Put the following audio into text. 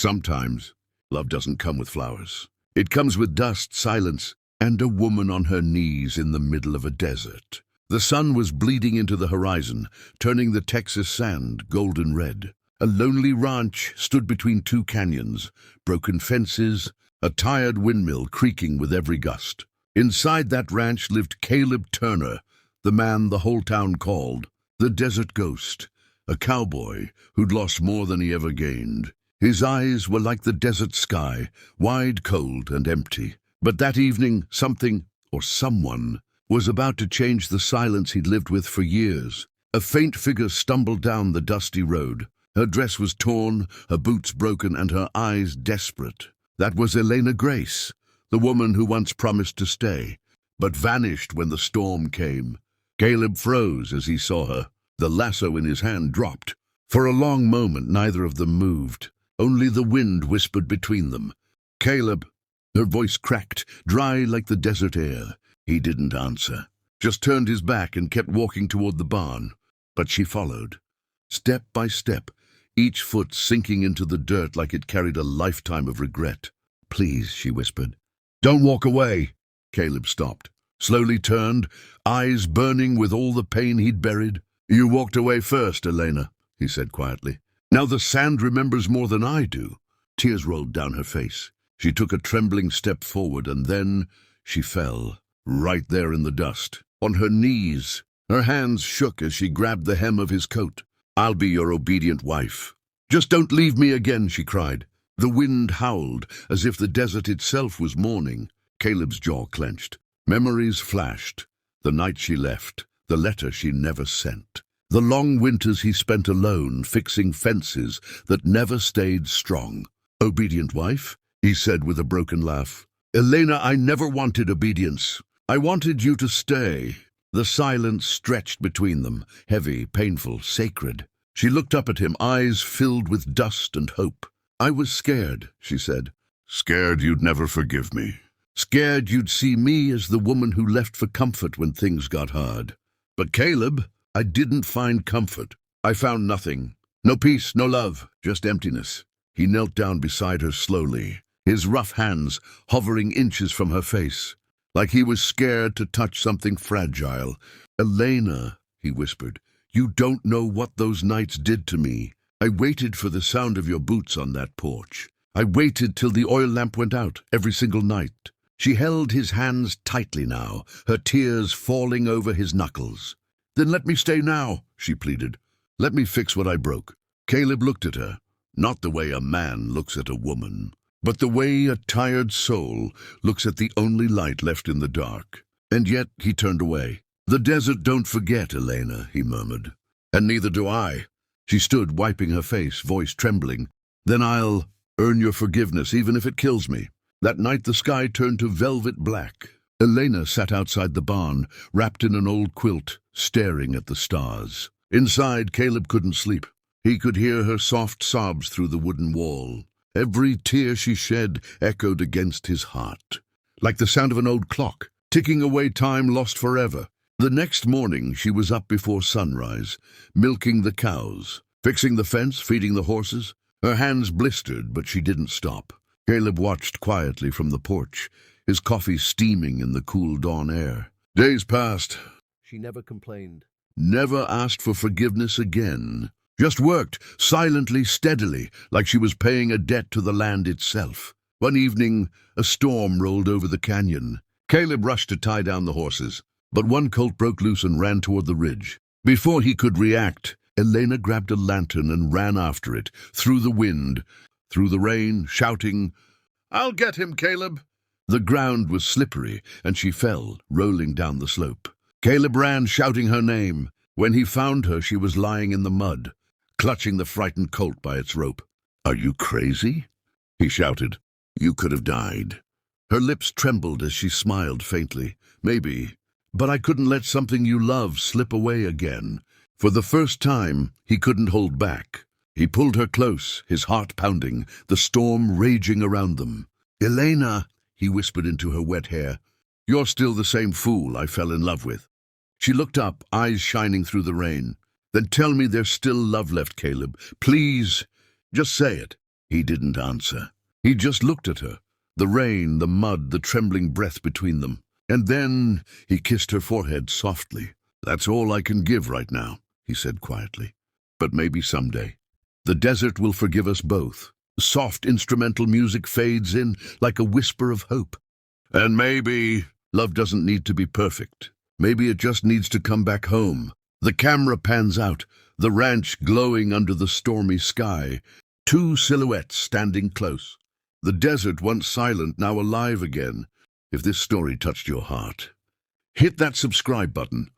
Sometimes, love doesn't come with flowers. It comes with dust, silence, and a woman on her knees in the middle of a desert. The sun was bleeding into the horizon, turning the Texas sand golden red. A lonely ranch stood between two canyons, broken fences, a tired windmill creaking with every gust. Inside that ranch lived Caleb Turner, the man the whole town called the Desert Ghost, a cowboy who'd lost more than he ever gained. His eyes were like the desert sky, wide, cold, and empty. But that evening, something, or someone, was about to change the silence he'd lived with for years. A faint figure stumbled down the dusty road. Her dress was torn, her boots broken, and her eyes desperate. That was Elena Grace, the woman who once promised to stay, but vanished when the storm came. Caleb froze as he saw her. The lasso in his hand dropped. For a long moment, neither of them moved. Only the wind whispered between them. "Caleb." Her voice cracked, dry like the desert air. He didn't answer, just turned his back and kept walking toward the barn. But she followed, step by step, each foot sinking into the dirt like it carried a lifetime of regret. "Please," she whispered. "Don't walk away." Caleb stopped, slowly turned, eyes burning with all the pain he'd buried. "You walked away first, Elena," he said quietly. "Now the sand remembers more than I do." Tears rolled down her face. She took a trembling step forward, and then she fell, right there in the dust, on her knees. Her hands shook as she grabbed the hem of his coat. "I'll be your obedient wife. Just don't leave me again," she cried. The wind howled, as if the desert itself was mourning. Caleb's jaw clenched. Memories flashed. The night she left, the letter she never sent. The long winters he spent alone, fixing fences that never stayed strong. "Obedient wife?" he said with a broken laugh. "Elena, I never wanted obedience. I wanted you to stay." The silence stretched between them, heavy, painful, sacred. She looked up at him, eyes filled with dust and hope. "I was scared," she said. "Scared you'd never forgive me. Scared you'd see me as the woman who left for comfort when things got hard. But Caleb, I didn't find comfort. I found nothing. No peace, no love, just emptiness." He knelt down beside her slowly, his rough hands hovering inches from her face, like he was scared to touch something fragile. "Elena," he whispered, "you don't know what those nights did to me. I waited for the sound of your boots on that porch. I waited till the oil lamp went out every single night." She held his hands tightly now, her tears falling over his knuckles. "Then let me stay now," she pleaded. "Let me fix what I broke." Caleb looked at her, not the way a man looks at a woman, but the way a tired soul looks at the only light left in the dark. And yet he turned away. "The desert don't forget, Elena," he murmured. "And neither do I." She stood, wiping her face, voice trembling. "Then I'll earn your forgiveness, even if it kills me." That night the sky turned to velvet black. Elena sat outside the barn, wrapped in an old quilt, staring at the stars. Inside, Caleb couldn't sleep. He could hear her soft sobs through the wooden wall. Every tear she shed echoed against his heart, like the sound of an old clock, ticking away time lost forever. The next morning she was up before sunrise, milking the cows, fixing the fence, feeding the horses. Her hands blistered, but she didn't stop. Caleb watched quietly from the porch, his coffee steaming in the cool dawn air. Days passed. She never complained, never asked for forgiveness again. Just worked, silently, steadily, like she was paying a debt to the land itself. One evening, a storm rolled over the canyon. Caleb rushed to tie down the horses, but one colt broke loose and ran toward the ridge. Before he could react, Elena grabbed a lantern and ran after it, through the wind, through the rain, shouting, "I'll get him, Caleb!" The ground was slippery, and she fell, rolling down the slope. Caleb ran, shouting her name. When he found her, she was lying in the mud, clutching the frightened colt by its rope. "Are you crazy?" he shouted. "You could have died." Her lips trembled as she smiled faintly. "Maybe, but I couldn't let something you love slip away again." For the first time, he couldn't hold back. He pulled her close, his heart pounding, the storm raging around them. "Elena," he whispered into her wet hair, "you're still the same fool I fell in love with." She looked up, eyes shining through the rain. "Then tell me there's still love left, Caleb. Please, just say it." He didn't answer. He just looked at her, the rain, the mud, the trembling breath between them. And then he kissed her forehead softly. "That's all I can give right now," he said quietly. "But maybe someday. The desert will forgive us both." Soft instrumental music fades in like a whisper of hope. And maybe love doesn't need to be perfect. Maybe it just needs to come back home. The camera pans out, the ranch glowing under the stormy sky. Two silhouettes standing close. The desert, once silent, now alive again. If this story touched your heart, hit that subscribe button.